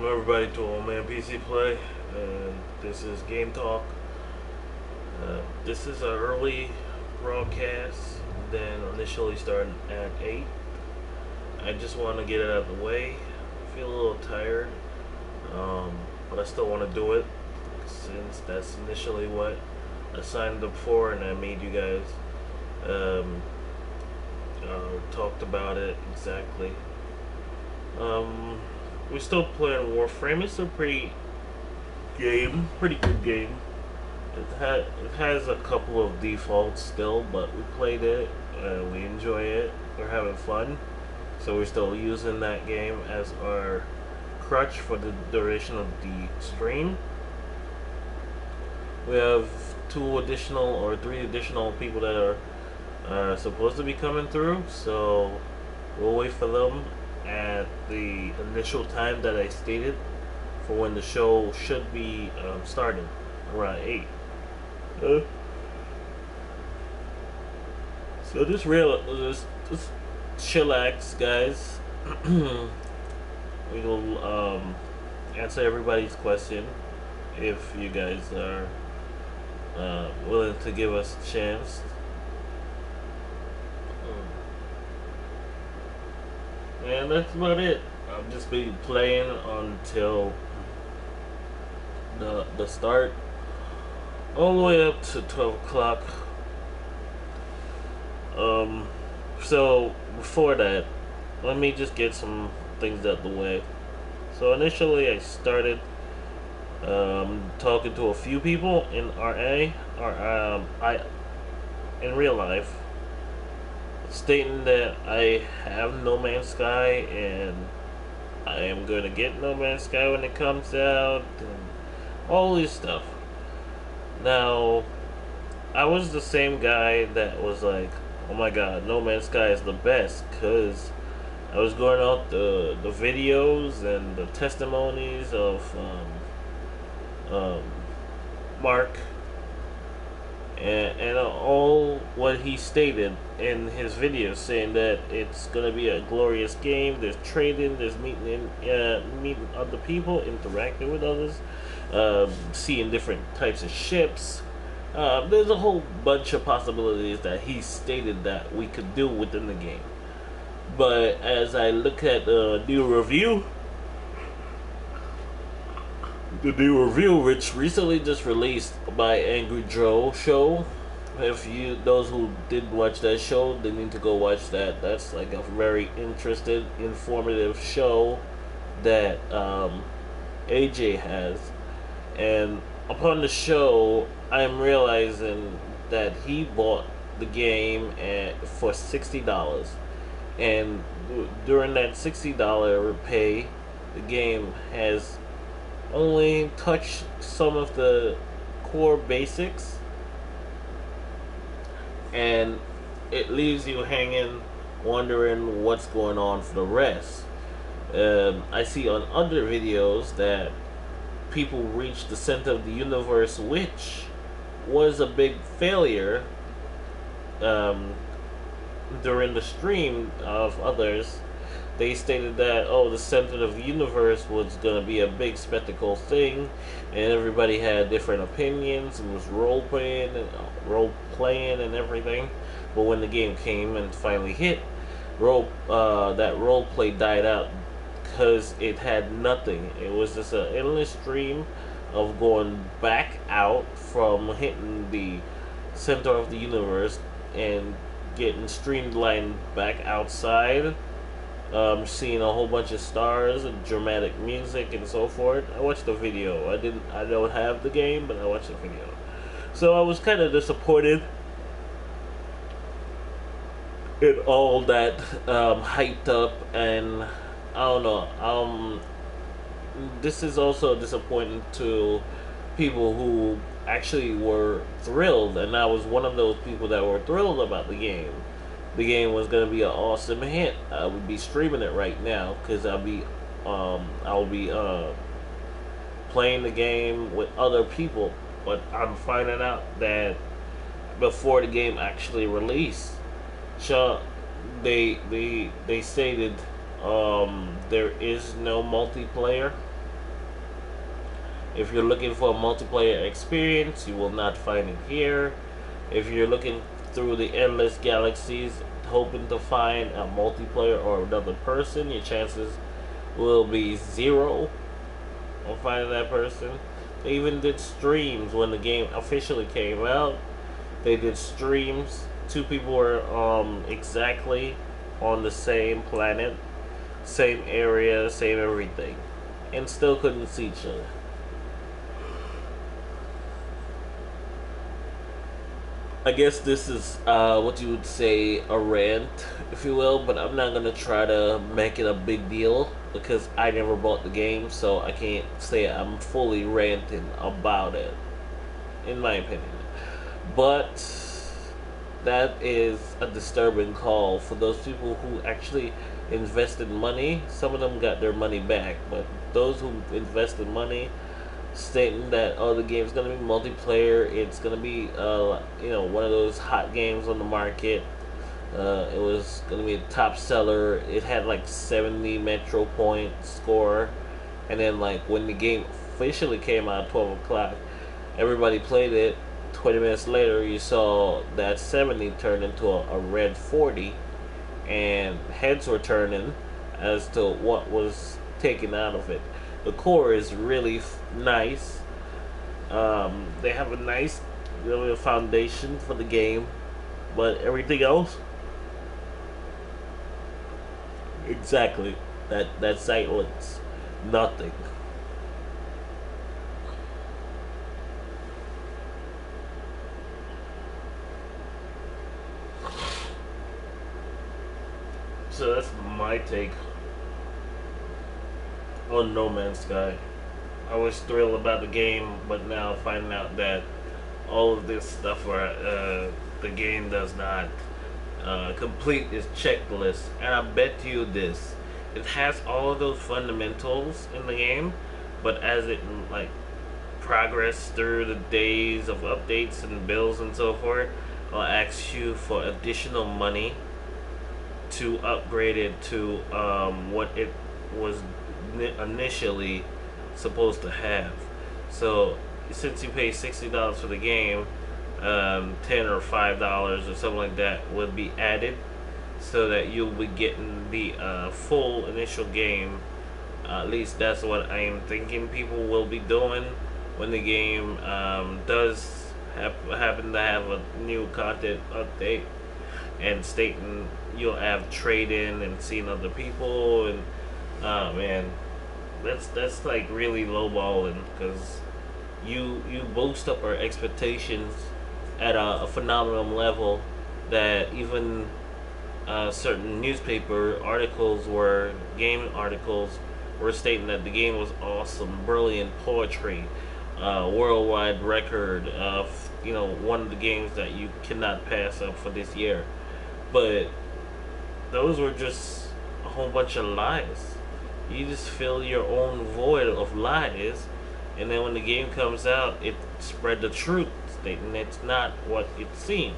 everybody to Old Man PC Play, and this is Game Talk. This is an early broadcast, then initially starting at 8. I just want to get it out of the way. I feel a little tired, but I still want to do it since that's initially what I signed up for, and I made you guys talked about it exactly. We're still playing Warframe. It's a pretty good game. It has a couple of defaults still, but we played it. We enjoy it. We're having fun. So we're still using that game as our crutch for the duration of the stream. We have 3 additional people that are supposed to be coming through. So we'll wait for them at the initial time that I stated for when the show should be starting around 8. So just chillax, guys. We will answer everybody's question if you guys are willing to give us a chance. And that's about it. I'll just be playing until the start, all the way up to 12 o'clock. So before that, let me just get some things out the way. So initially, I started talking to a few people in RA, or in real life, stating that I have No Man's Sky and I am going to get No Man's Sky when it comes out and all this stuff. Now, I was the same guy that was like, oh my god, No Man's Sky is the best, because I was going out the videos and the testimonies of Mark and all what he stated in his videos, saying that it's gonna be a glorious game. There's trading, there's meeting other people, interacting with others, seeing different types of ships. There's a whole bunch of possibilities that he stated that we could do within the game. But as I look at the new review, which recently just released by Angry Joe Show. Those who did watch that show, they need to go watch that. That's like a very informative show that AJ has. And upon the show, I'm realizing that he bought the game for $60, and during that $60 pay, the game has only touch some of the core basics, and it leaves you hanging, wondering what's going on for the rest. I see on other videos that people reach the center of the universe, which was a big failure during the stream of others. They stated that, the center of the universe was going to be a big spectacle thing, and everybody had different opinions and was role playing and everything. But when the game came and finally hit, that role play died out because it had nothing. It was just an endless stream of going back out from hitting the center of the universe and getting streamlined back outside. Seeing a whole bunch of stars and dramatic music and so forth. I watched the video. I don't have the game, but I watched the video. So I was kind of disappointed in all that hyped up, and I don't know. This is also disappointing to people who actually were thrilled, and I was one of those people that were thrilled about the game. The game was gonna be an awesome hit. I would be streaming it right now because I'll be playing the game with other people. But I'm finding out that before the game actually released, so they stated there is no multiplayer If you're looking for a multiplayer experience, you will not find it here. If you're looking through the endless galaxies hoping to find a multiplayer or another person, your chances will be zero on finding that person. They even did streams when the game officially came out. They did streams. Two people were exactly on the same planet, same area, same everything, and still couldn't see each other. I guess this is what you would say a rant, if you will, but I'm not gonna try to make it a big deal because I never bought the game, so I can't say I'm fully ranting about it, in my opinion. But that is a disturbing call for those people who actually invested money. Some of them got their money back, but those who invested money stating that the game's gonna be multiplayer, it's gonna be one of those hot games on the market. It was gonna be a top seller. It had like 70 Metro point score, and then like when the game officially came out at 12 o'clock, everybody played it. 20 minutes later, you saw that 70 turn into a red 40, and heads were turning as to what was taken out of it. The core is really nice. They have a nice, really foundation for the game, but everything else, exactly, that silence, nothing. So that's my take on No Man's Sky. I was thrilled about the game, but now finding out that all of this stuff where the game does not complete its checklist, and I bet you this, it has all of those fundamentals in the game, but as it like progress through the days of updates and bills and so forth, I'll ask you for additional money to upgrade it to what it was initially supposed to have. So since you pay $60 for the game, $10 or $5 or something like that would be added, so that you'll be getting the full initial game. At least that's what I am thinking people will be doing when the game does happen to have a new content update, and stating you'll have trade in and seeing other people, and man, that's like really lowballing, because you boost up our expectations at a phenomenal level that even certain newspaper articles were game articles were stating that the game was awesome, brilliant poetry, worldwide record of one of the games that you cannot pass up for this year. But those were just a whole bunch of lies. You just fill your own void of lies, and then when the game comes out, it spread the truth, stating it's not what it seems.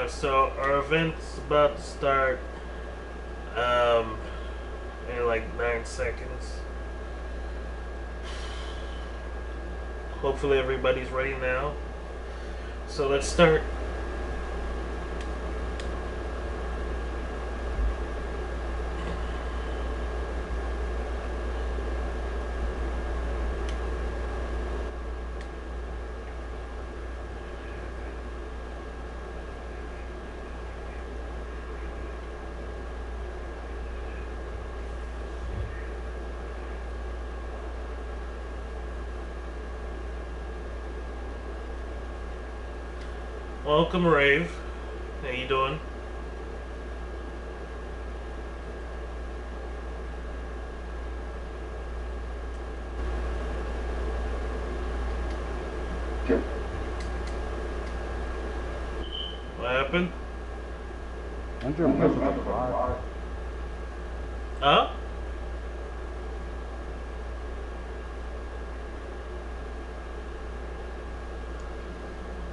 So our event's about to start um, in like 9 seconds. Hopefully everybody's ready now. So let's start. Welcome, Rave. How you doing? What happened? Aren't you impressed with the vibe? Huh?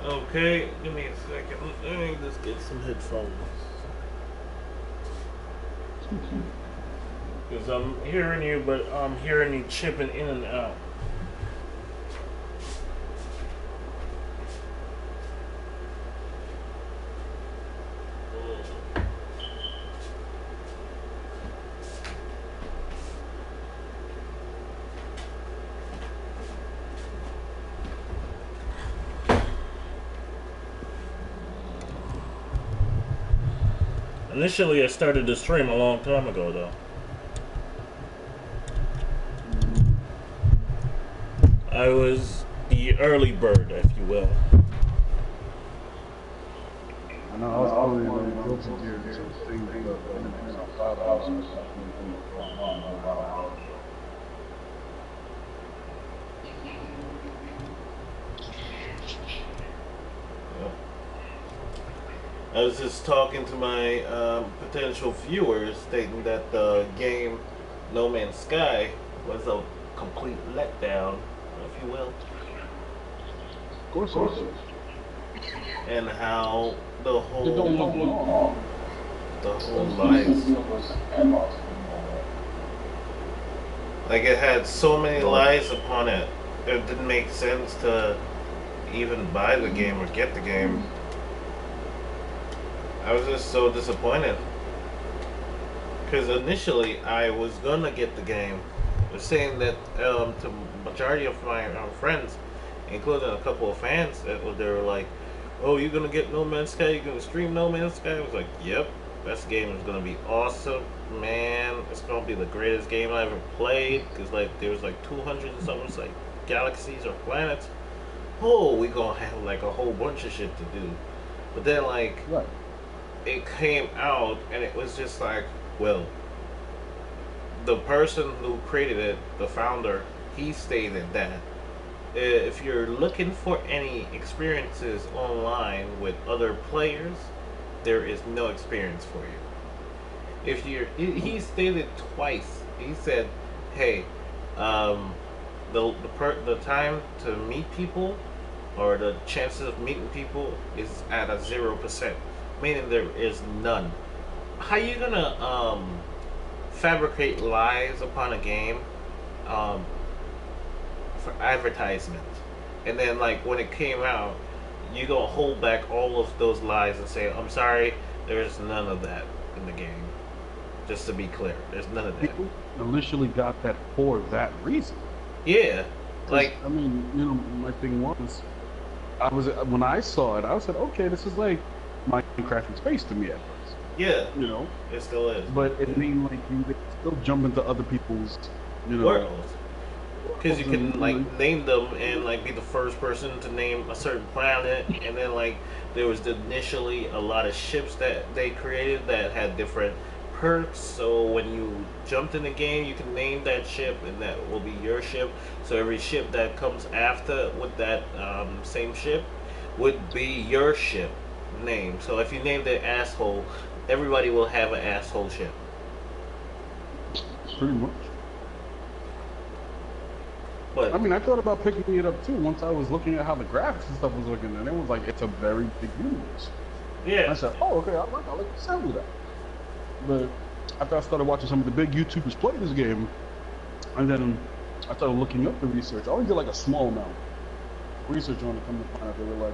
Okay, give me a second. Let me just get some headphones. Because I'm hearing you, but I'm hearing you chipping in and out. Initially, I started the stream a long time ago, though. I was the early bird, if you will. I know I was probably like guilty gear to things that internet outside of us. I was just talking to my potential viewers, stating that the game No Man's Sky was a complete letdown, if you will, Of course, also. and how the It don't look long. lies. Like it had so many lies upon it, it didn't make sense to even buy the game or get the game. I was just so disappointed. Because initially I was gonna get the game. They're saying that to majority of my friends, including a couple of fans, that they were like, "Oh, you're gonna get No Man's Sky? You're gonna stream No Man's Sky?" I was like, "Yep, this game is gonna be awesome, man. It's gonna be the greatest game I ever played." Because like there was like 200 and something like galaxies or planets. Oh, we gonna have like a whole bunch of shit to do. But then like Right. it came out and it was just like, well, the person who created it, the founder, he stated that if you're looking for any experiences online with other players, there is no experience for you. If you're, he stated twice. He said, "Hey, um, the time to meet people, or the chances of meeting people, is at a 0%, meaning there is none. How you gonna fabricate lies upon a game um, for advertisement, and then like when it came out, you gonna hold back all of those lies and say, I'm sorry, there's none of that in the game. Just to be clear, there's none of that." People initially got that for that reason. Yeah, like I mean, my thing was, when I saw it, I said, okay, this is like Minecraft in space to me at first. yeah, You know, it still is. but it mean like you still jump into other people's, Worlds. Because you can and, like name them and like be the first person to name a certain planet, and then like there was initially a lot of ships that they created that had different perks. So when you jumped in the game, you can name that ship, and that will be your ship. So every ship that comes after with that same ship would be your ship name. So if you named it asshole, everybody will have an asshole ship. pretty much. But I mean, I thought about picking it up too once I was looking at how the graphics and stuff was looking, and it was like it's a very big universe. yeah, I said, oh, okay, I like the sound of that. But after I started watching some of the big YouTubers play this game, and then I started looking up the research. I only did like a small amount of research on it. Come to find out, they were like,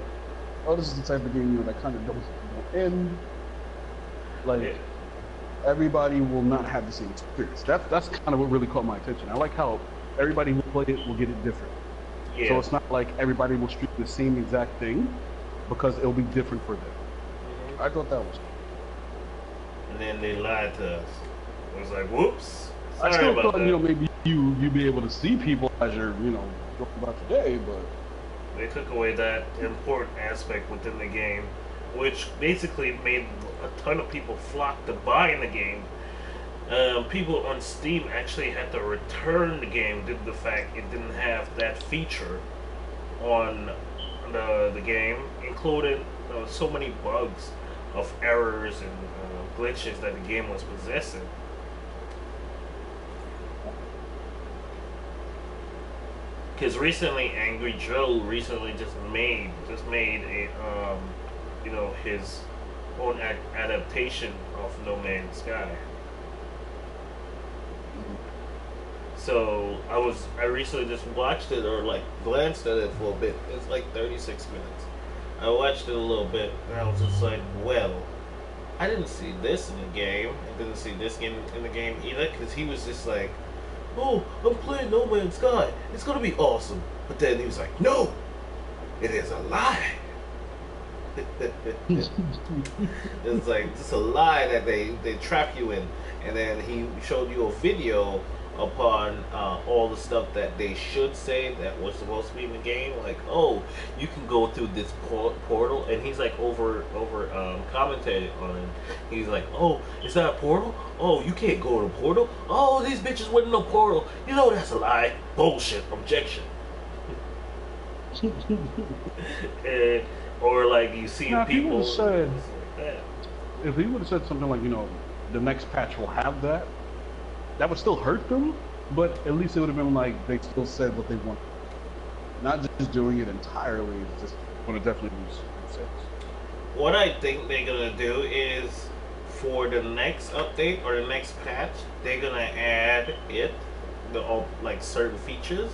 oh, this is the type of game that kind of don't end. Like yeah. everybody will not have the same experience. That's kind of what really caught my attention. I like how everybody who play it will get it different. Yeah. So it's not like everybody will stream the same exact thing because it'll be different for them. Mhm. I thought that was cool. And then they lied to us. It was like, whoops. I Sorry still about thought, that. maybe you'd be able to see people as you're, going about your day, but They took away that important aspect within the game, which basically made a ton of people flock to buying the game. People on Steam actually had to return the game due to the fact it didn't have that feature on the game, including so many bugs of errors and glitches that the game was possessing. Because recently, Angry Joe recently just made a his own adaptation of No Man's Sky. So I recently just watched it or like glanced at it for a bit. It's like 36 minutes. I watched it a little bit and I was just like, well, I didn't see this in the game. I didn't see this in the game either because he was just like, oh, I'm playing No Man's Sky. It's gonna be awesome. But then he was like, no, it is a lie. It's like just a lie that they trap you in. And then he showed you a video upon all the stuff that they should say that was supposed to be in the game. Like, oh, you can go through this portal, and he's like over commentating on it. He's like, oh, is that a portal? Oh, you can't go to the portal. Oh, these bitches went in no portal. You know that's a lie. Bullshit. Objection. And, or like you see now, people. If he would have said something like, the next patch will have that, that would still hurt them, but at least it would have been like they still said what they want. Not just doing it entirely, it's just going to definitely lose sense. What I think they're going to do is for the next update or the next patch, they're going to add like certain features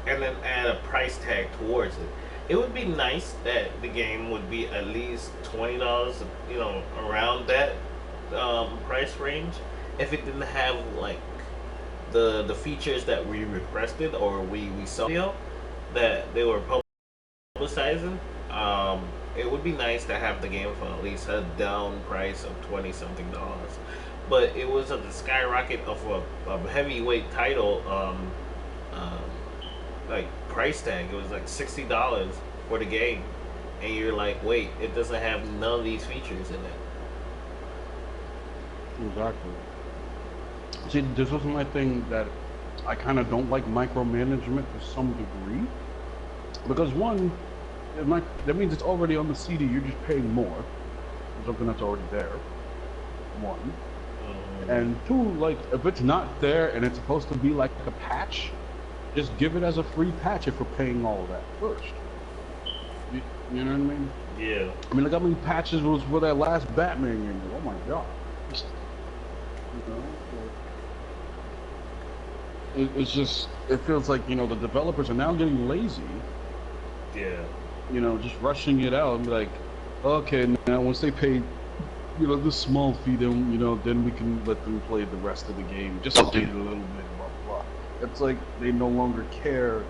and then add a price tag towards it. It would be nice that the game would be at least $20, around that price range. If it didn't have like the features that we requested or we saw that they were publicizing, it would be nice to have the game for at least a down price of $20-something. But it was at the skyrocket of a heavyweight title, like price tag. It was like $60 for the game, and you're like, wait, it doesn't have none of these features in it. Exactly. See, this was my thing that I kind of don't like micromanagement to some degree. Because one, that means it's already on the CD, you're just paying more for something that's already there. One. And two, like, if it's not there and it's supposed to be like a patch, just give it as a free patch if we're paying all of that first. You know what I mean? Yeah. I mean, like, how many patches was for that last Batman game? Oh my god. It's just, it feels like, the developers are now getting lazy. Yeah. Just rushing it out and be like, okay, now once they pay, this small fee, then, then we can let them play the rest of the game. Just update it a little bit, blah, blah. It's like they no longer care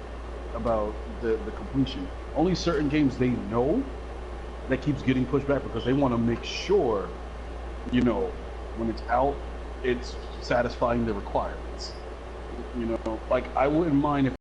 about the completion. Only certain games they know that keeps getting pushed back because they want to make sure, when it's out, it's satisfying the requirements. Like, I wouldn't mind if